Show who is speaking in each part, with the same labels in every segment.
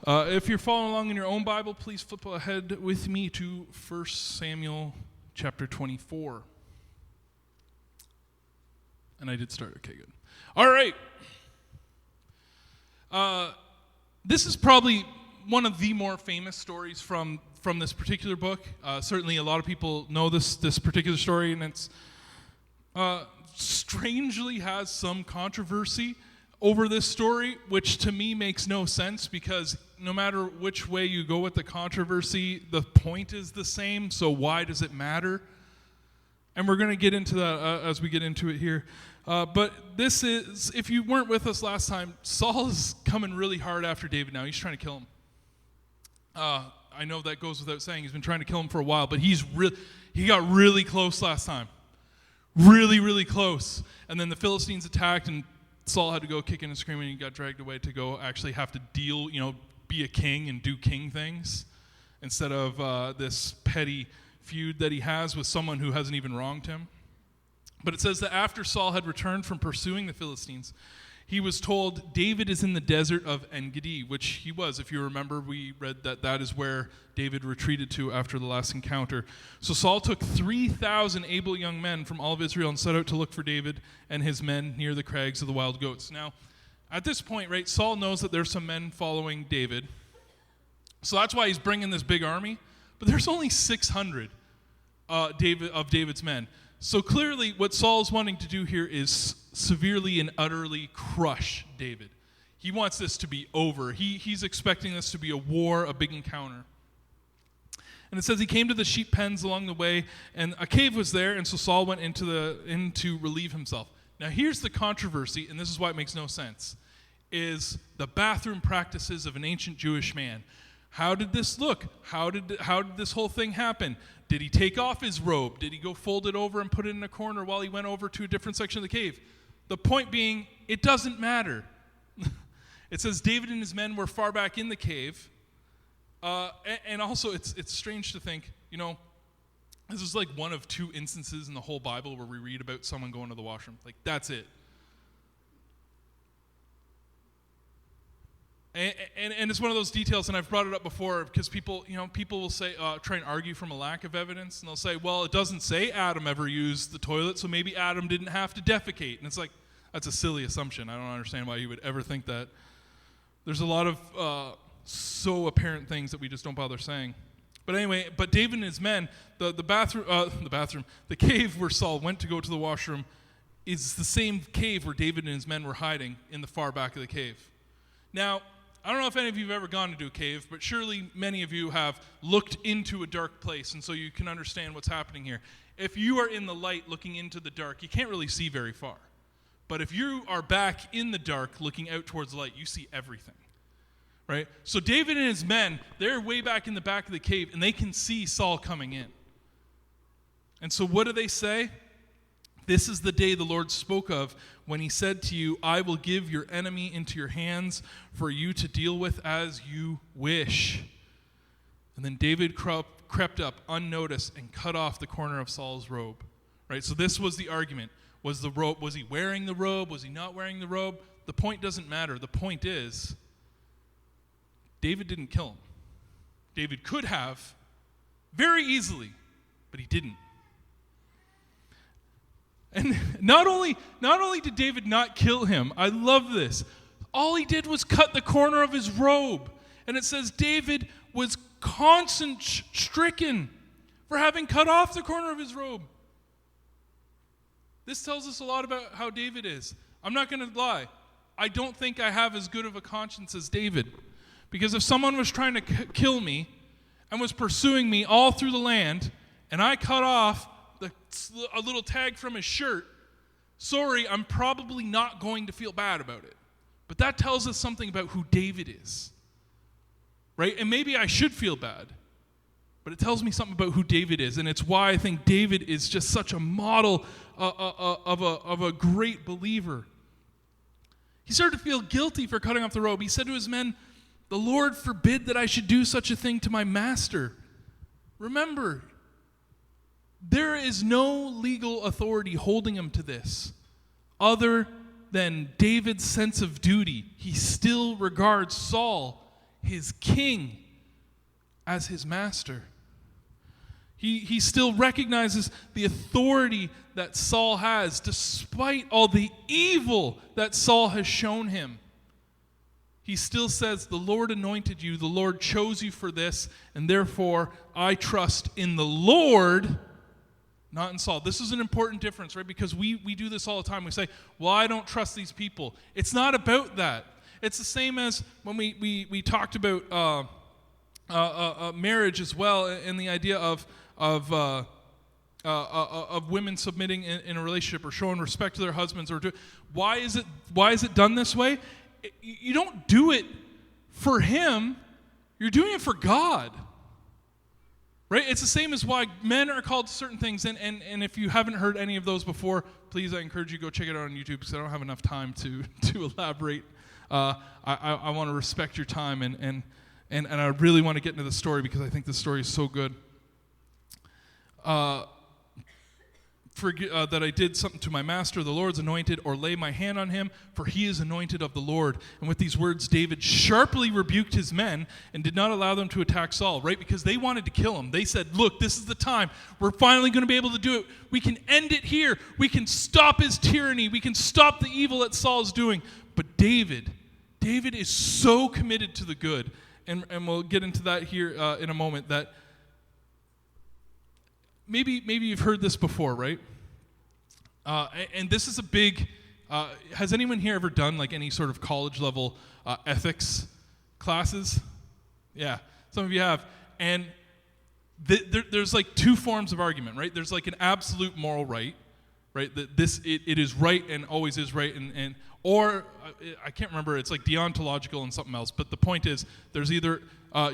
Speaker 1: If you're following along in your own Bible, please flip ahead with me to 1 Samuel chapter 24. And I did start. Okay, good. All right. This is probably one of the more famous stories from this particular book. Certainly a lot of people know this particular story, and it's strangely has some controversy over this story, which to me makes no sense, because no matter which way you go with the controversy, the point is the same, so why does it matter? And we're going to get into that as we get into it here. But this is, if you weren't with us last time, Saul is coming really hard after David now. He's trying to kill him. I know that goes without saying. He's been trying to kill him for a while, but he got really close last time. Really, really close. And then the Philistines attacked, and Saul had to go kicking and screaming, and he got dragged away to go actually have to deal, be a king and do king things instead of this petty feud that he has with someone who hasn't even wronged him. But it says that after Saul had returned from pursuing the Philistines, he was told David is in the desert of En-Gedi, which he was. If you remember, we read that is where David retreated to after the last encounter. So Saul took 3,000 able young men from all of Israel and set out to look for David and his men near the crags of the wild goats. Now, at this point, right, Saul knows that there's some men following David. So that's why he's bringing this big army. But there's only 600 of David's men. So clearly what Saul's wanting to do here is severely and utterly crush David. He wants this to be over. He's expecting this to be a war, a big encounter. And it says he came to the sheep pens along the way, and a cave was there, and so Saul went in to relieve himself. Now here's the controversy, and this is why it makes no sense, is the bathroom practices of an ancient Jewish man. How did this look? How did this whole thing happen? Did he take off his robe? Did he go fold it over and put it in a corner while he went over to a different section of the cave? The point being, it doesn't matter. It says David and his men were far back in the cave. And also, it's strange to think, this is like one of two instances in the whole Bible where we read about someone going to the washroom. Like, that's it. And it's one of those details, and I've brought it up before, because people will say, try and argue from a lack of evidence, and they'll say, well, it doesn't say Adam ever used the toilet, so maybe Adam didn't have to defecate. And it's like, that's a silly assumption. I don't understand why you would ever think that. There's a lot of so apparent things that we just don't bother saying. But anyway, David and his men, the cave where Saul went to go to the washroom is the same cave where David and his men were hiding in the far back of the cave. Now, I don't know if any of you have ever gone into a cave, but surely many of you have looked into a dark place, and so you can understand what's happening here. If you are in the light looking into the dark, you can't really see very far. But if you are back in the dark looking out towards the light, you see everything, right? So David and his men, they're way back in the back of the cave, and they can see Saul coming in. And so what do they say? This is the day the Lord spoke of when he said to you, I will give your enemy into your hands for you to deal with as you wish. And then David crept up unnoticed and cut off the corner of Saul's robe. Right? So this was the argument. Was he wearing the robe? Was he not wearing the robe? The point doesn't matter. The point is, David didn't kill him. David could have very easily, but he didn't. And not only did David not kill him, I love this. All he did was cut the corner of his robe. And it says David was conscience-stricken for having cut off the corner of his robe. This tells us a lot about how David is. I'm not going to lie. I don't think I have as good of a conscience as David. Because if someone was trying to kill me and was pursuing me all through the land, and I cut off a little tag from his shirt, sorry, I'm probably not going to feel bad about it. But that tells us something about who David is, right? And maybe I should feel bad, but it tells me something about who David is, and it's why I think David is just such a model of a great believer. He started to feel guilty for cutting off the robe. He said to his men, the Lord forbid that I should do such a thing to my master. Remember, there is no legal authority holding him to this other than David's sense of duty. He still regards Saul his king as his master. He still recognizes the authority that Saul has, despite all the evil that Saul has shown him. He still says, the Lord anointed you, the Lord chose you for this, and therefore I trust in the Lord, not in Saul. This is an important difference, right? Because we do this all the time. We say, well, I don't trust these people. It's not about that. It's the same as when we talked about marriage as well, and the idea of women submitting in a relationship or showing respect to their husbands. Why is it done this way? You don't do it for him. You're doing it for God. Right? It's the same as why men are called to certain things. And if you haven't heard any of those before, please, I encourage you to go check it out on YouTube because I don't have enough time to elaborate. I want to respect your time and I really want to get into the story because I think the story is so good. That I did something to my master, the Lord's anointed, or lay my hand on him, for he is anointed of the Lord. And with these words, David sharply rebuked his men and did not allow them to attack Saul, right? Because they wanted to kill him. They said, look, this is the time. We're finally going to be able to do it. We can end it here. We can stop his tyranny. We can stop the evil that Saul is doing. But David is so committed to the good. And we'll get into that here in a moment, that maybe you've heard this before, right? And this is a big, has anyone here ever done like any sort of college level ethics classes? Yeah, some of you have. And there's like two forms of argument, right? There's like an absolute moral right? That it is right and always is right, or I can't remember, it's like deontological and something else, but the point is there's either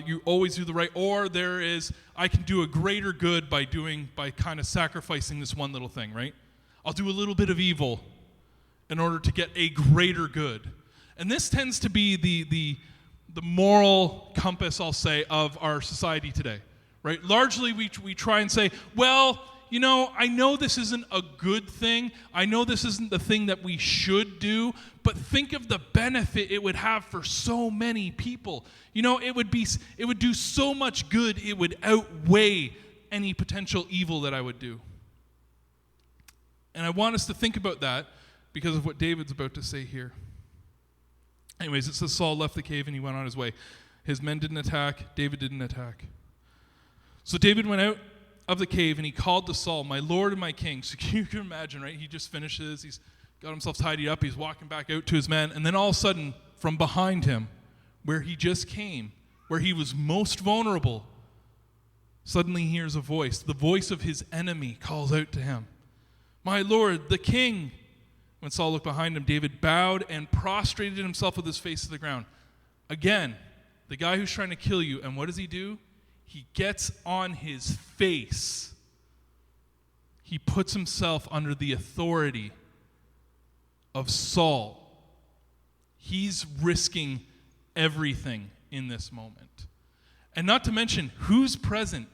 Speaker 1: you always do the right, or there is I can do a greater good by kind of sacrificing this one little thing, right? I'll do a little bit of evil in order to get a greater good. And this tends to be the moral compass, I'll say, of our society today, right? Largely we try and say, well, you know, I know this isn't a good thing. I know this isn't the thing that we should do, but think of the benefit it would have for so many people. You know, it would do so much good, it would outweigh any potential evil that I would do. And I want us to think about that because of what David's about to say here. Anyways, it says Saul left the cave and he went on his way. His men didn't attack. David didn't attack. So David went out of the cave and he called to Saul, my Lord and my King. So you can imagine, right? He just finishes. He's got himself tidied up. He's walking back out to his men. And then all of a sudden, from behind him, where he just came, where he was most vulnerable, suddenly he hears a voice. The voice of his enemy calls out to him, my Lord, the King. When Saul looked behind him, David bowed and prostrated himself with his face to the ground. Again, the guy who's trying to kill you. And what does he do? He gets on his face. He puts himself under the authority of Saul. He's risking everything in this moment. And not to mention, who's present?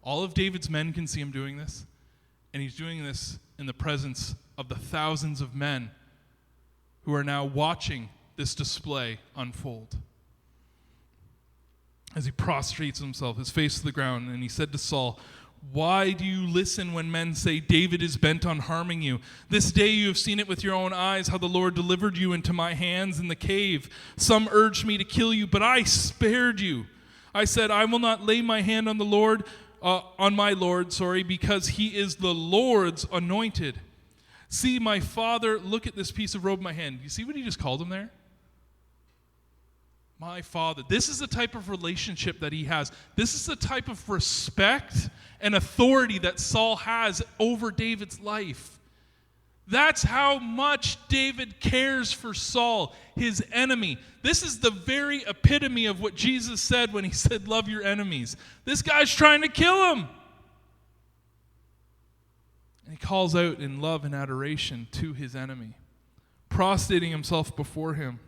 Speaker 1: All of David's men can see him doing this. And he's doing this in the presence of the thousands of men who are now watching this display unfold. As he prostrates himself, his face to the ground, and he said to Saul, why do you listen when men say David is bent on harming you? This day you have seen it with your own eyes, how the Lord delivered you into my hands in the cave. Some urged me to kill you, but I spared you. I said, I will not lay my hand on my Lord, because he is the Lord's anointed. See, my father, look at this piece of robe in my hand. You see what he just called him there? My father. This is the type of relationship that he has. This is the type of respect and authority that Saul has over David's life. That's how much David cares for Saul, his enemy. This is the very epitome of what Jesus said when he said, love your enemies. This guy's trying to kill him. And he calls out in love and adoration to his enemy, prostrating himself before him.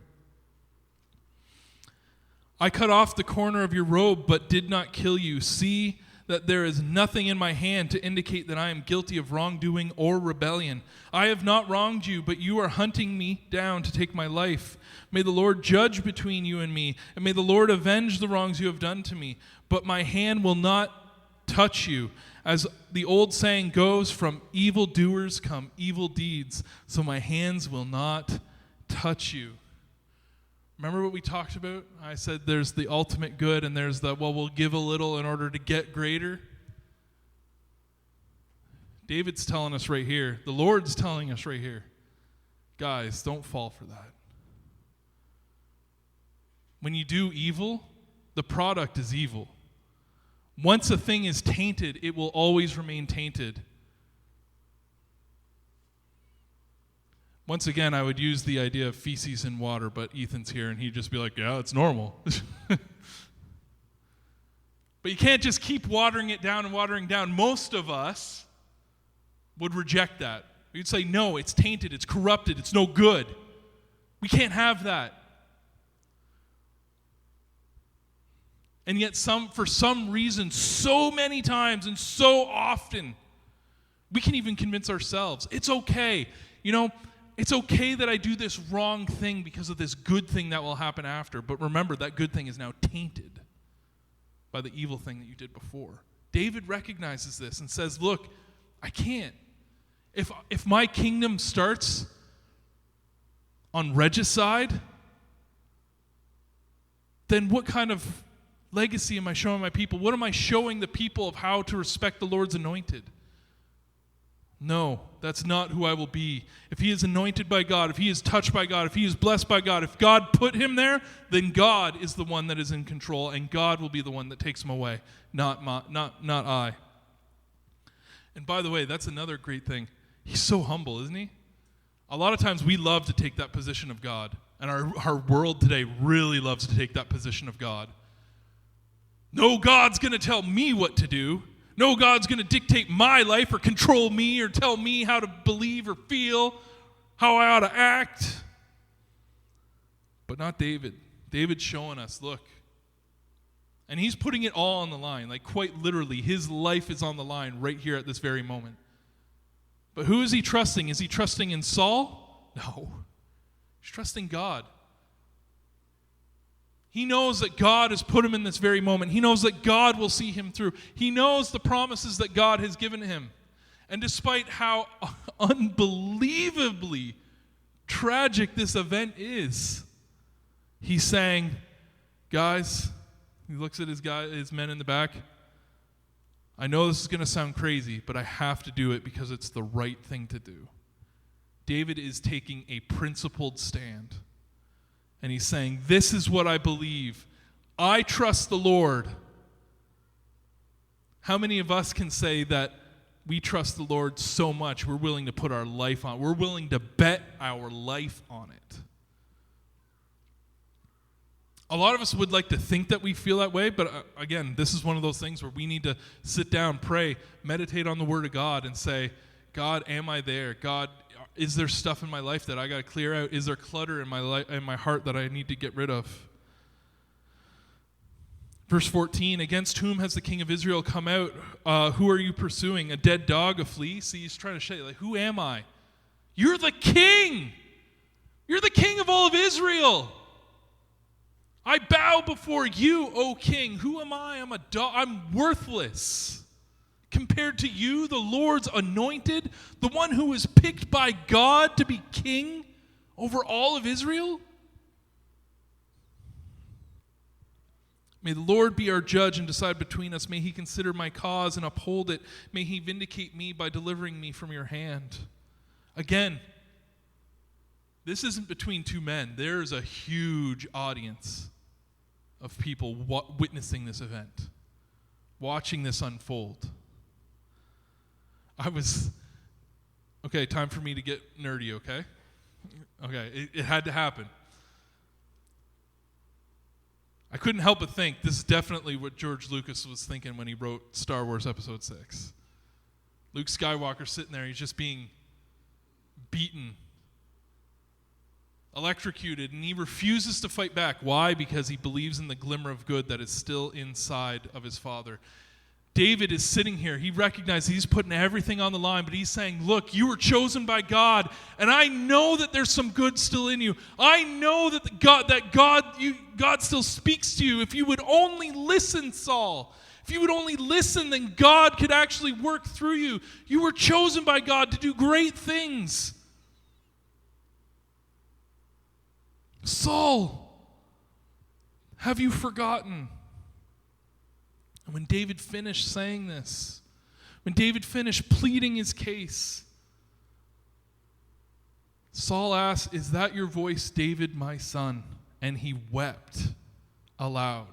Speaker 1: I cut off the corner of your robe, but did not kill you. See, that there is nothing in my hand to indicate that I am guilty of wrongdoing or rebellion. I have not wronged you, but you are hunting me down to take my life. May the Lord judge between you and me, and may the Lord avenge the wrongs you have done to me. But my hand will not touch you. As the old saying goes, from evil doers come evil deeds, so my hands will not touch you. Remember what we talked about? I said there's the ultimate good and there's the, well, we'll give a little in order to get greater. David's telling us right here, the Lord's telling us right here, guys, don't fall for that. When you do evil, the product is evil. Once a thing is tainted, it will always remain tainted. Once again, I would use the idea of feces in water, but Ethan's here, and he'd just be like, yeah, it's normal. But you can't just keep watering it down and watering down. Most of us would reject that. We'd say, no, it's tainted, it's corrupted, it's no good. We can't have that. And yet for some reason, so many times and so often, we can even convince ourselves, it's okay. It's okay that I do this wrong thing because of this good thing that will happen after. But remember, that good thing is now tainted by the evil thing that you did before. David recognizes this and says, look, I can't. If my kingdom starts on regicide, then what kind of legacy am I showing my people? What am I showing the people of how to respect the Lord's anointed? No, that's not who I will be. If he is anointed by God, if he is touched by God, if he is blessed by God, if God put him there, then God is the one that is in control, and God will be the one that takes him away, not I. And by the way, that's another great thing. He's so humble, isn't he? A lot of times we love to take that position of God, and our world today really loves to take that position of God. No, God's going to tell me what to do. No, God's going to dictate my life or control me or tell me how to believe or feel, how I ought to act. But not David. David's showing us, look. And he's putting it all on the line, like quite literally. His life is on the line right here at this very moment. But who is he trusting? Is he trusting in Saul? No. He's trusting God. He knows that God has put him in this very moment. He knows that God will see him through. He knows the promises that God has given him. And despite how unbelievably tragic this event is, he's saying, guys, he looks at his men in the back, I know this is going to sound crazy, but I have to do it because it's the right thing to do. David is taking a principled stand. And he's saying, this is what I believe. I trust the Lord. How many of us can say that we trust the Lord so much we're willing to put our life on? We're willing to bet our life on it. A lot of us would like to think that we feel that way, but again, this is one of those things where we need to sit down, pray, meditate on the Word of God, and say, God, am I there? God, is there stuff in my life that I got to clear out? Is there clutter in my heart that I need to get rid of? Verse 14, against whom has the king of Israel come out? Who are you pursuing? A dead dog, a flea? See, he's trying to say, like, who am I? You're the king. You're the king of all of Israel. I bow before you, O king. Who am I? I'm a dog. I'm worthless. Compared to you, the Lord's anointed, the one who was picked by God to be king over all of Israel? May the Lord be our judge and decide between us. May he consider my cause and uphold it. May he vindicate me by delivering me from your hand. Again, this isn't between two men. There's a huge audience of people witnessing this event, watching this unfold. Okay, time for me to get nerdy, okay? Okay, it had to happen. I couldn't help but think this is definitely what George Lucas was thinking when he wrote Star Wars Episode 6. Luke Skywalker sitting there, he's just being beaten, electrocuted, and he refuses to fight back. Why? Because he believes in the glimmer of good that is still inside of his father. David is sitting here. He recognizes he's putting everything on the line, but he's saying, look, you were chosen by God, and I know that there's some good still in you. I know that God still speaks to you. If you would only listen, Saul, if you would only listen, then God could actually work through you. You were chosen by God to do great things. Saul, have you forgotten? And when David finished saying this, when David finished pleading his case, Saul asked, "Is that your voice, David, my son?" And he wept aloud.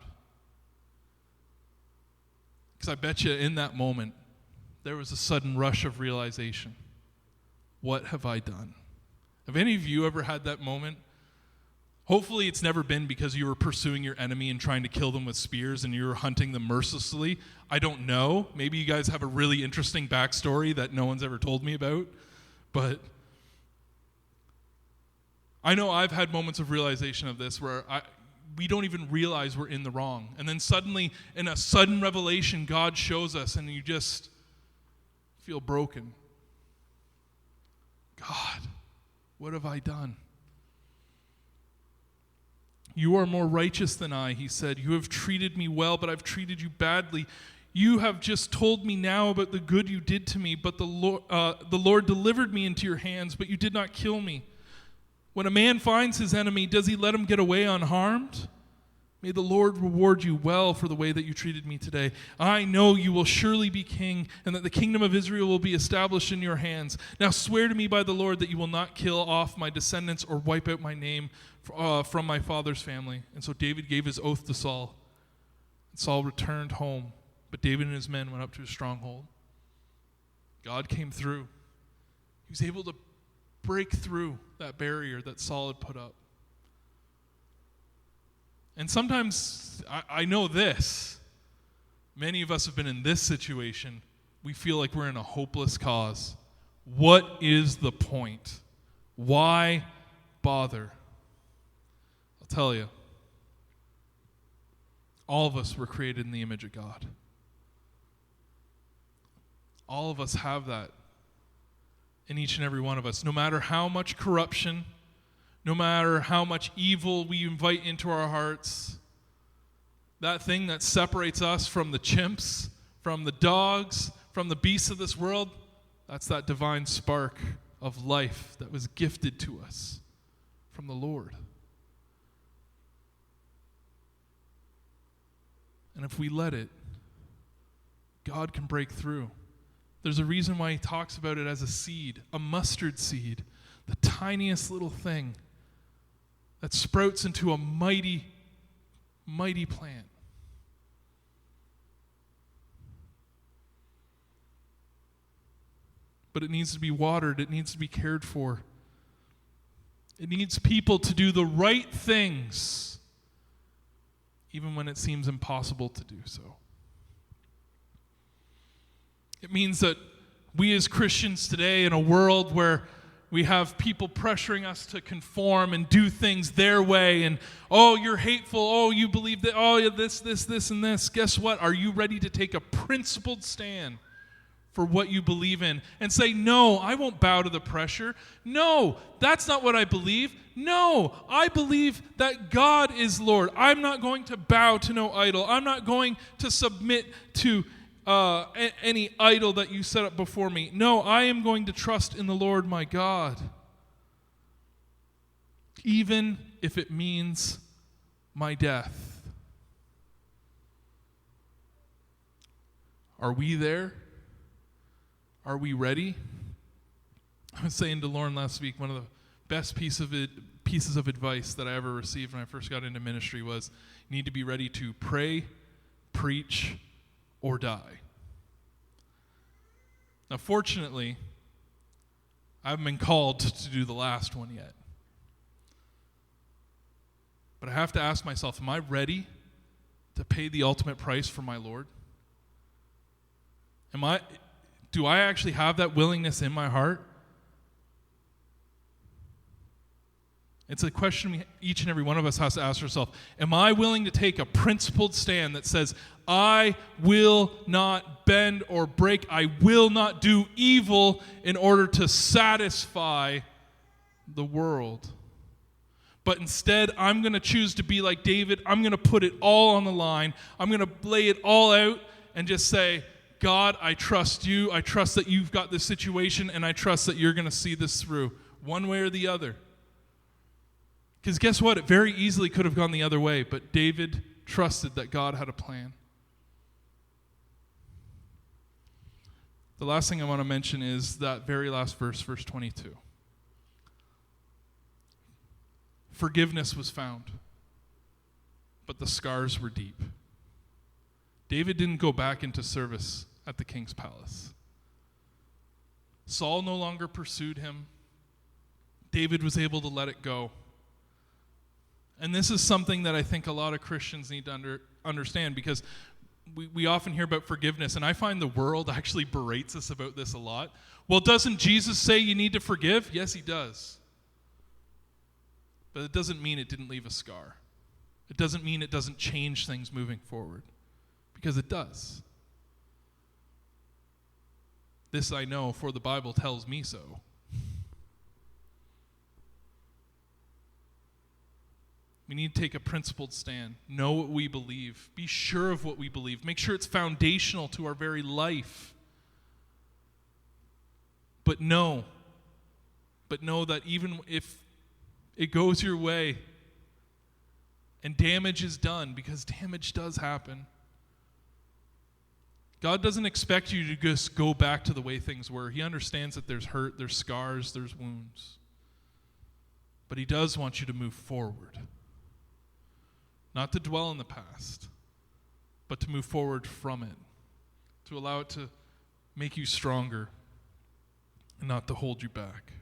Speaker 1: Because I bet you in that moment, there was a sudden rush of realization. What have I done? Have any of you ever had that moment? Hopefully it's never been because you were pursuing your enemy and trying to kill them with spears and you were hunting them mercilessly. I don't know. Maybe you guys have a really interesting backstory that no one's ever told me about. But I know I've had moments of realization of this where we don't even realize we're in the wrong. And then suddenly, in a sudden revelation, God shows us and you just feel broken. God, what have I done? You are more righteous than I, he said. You have treated me well, but I've treated you badly. You have just told me now about the good you did to me, but the Lord delivered me into your hands, but you did not kill me. When a man finds his enemy, does he let him get away unharmed? May the Lord reward you well for the way that you treated me today. I know you will surely be king, and that the kingdom of Israel will be established in your hands. Now swear to me by the Lord that you will not kill off my descendants or wipe out my name from my father's family. And so David gave his oath to Saul. And Saul returned home, but David and his men went up to his stronghold. God came through. He was able to break through that barrier that Saul had put up. And sometimes, I know this, many of us have been in this situation. We feel like we're in a hopeless cause. What is the point? Why bother? I'll tell you. All of us were created in the image of God. All of us have that in each and every one of us. No matter how much corruption, no matter how much evil we invite into our hearts, that thing that separates us from the chimps, from the dogs, from the beasts of this world, that's that divine spark of life that was gifted to us from the Lord. And if we let it, God can break through. There's a reason why he talks about it as a seed, a mustard seed, the tiniest little thing that sprouts into a mighty, mighty plant. But it needs to be watered. It needs to be cared for. It needs people to do the right things, even when it seems impossible to do so. It means that we as Christians today, in a world where we have people pressuring us to conform and do things their way, and, oh, you're hateful, oh, you believe that, oh, yeah, this, and this. Guess what? Are you ready to take a principled stand for what you believe in and say, no, I won't bow to the pressure. No, that's not what I believe. No, I believe that God is Lord. I'm not going to bow to no idol. I'm not going to submit to any idol that you set up before me. No, I am going to trust in the Lord my God, even if it means my death. Are we there? Are we ready? I was saying to Lauren last week, one of the best pieces of advice that I ever received when I first got into ministry was, you need to be ready to pray, preach, or die. Now, fortunately, I haven't been called to do the last one yet. But I have to ask myself, am I ready to pay the ultimate price for my Lord? Do I actually have that willingness in my heart? It's a question each and every one of us has to ask ourselves. Am I willing to take a principled stand that says, I will not bend or break, I will not do evil in order to satisfy the world? But instead, I'm going to choose to be like David. I'm going to put it all on the line. I'm going to lay it all out and just say, God, I trust you. I trust that you've got this situation, and I trust that you're going to see this through one way or the other. Because guess what? It very easily could have gone the other way, but David trusted that God had a plan. The last thing I want to mention is that very last verse, verse 22. Forgiveness was found, but the scars were deep. David didn't go back into service at the king's palace. Saul no longer pursued him. David was able to let it go. And this is something that I think a lot of Christians need to understand, because we often hear about forgiveness, and I find the world actually berates us about this a lot. Well, doesn't Jesus say you need to forgive? Yes, he does. But it doesn't mean it didn't leave a scar. It doesn't mean it doesn't change things moving forward, because it does. This I know, for the Bible tells me so. We need to take a principled stand. Know what we believe. Be sure of what we believe. Make sure it's foundational to our very life. But know that even if it goes your way and damage is done, because damage does happen, God doesn't expect you to just go back to the way things were. He understands that there's hurt, there's scars, there's wounds. But he does want you to move forward. Not to dwell in the past, but to move forward from it. To allow it to make you stronger and not to hold you back.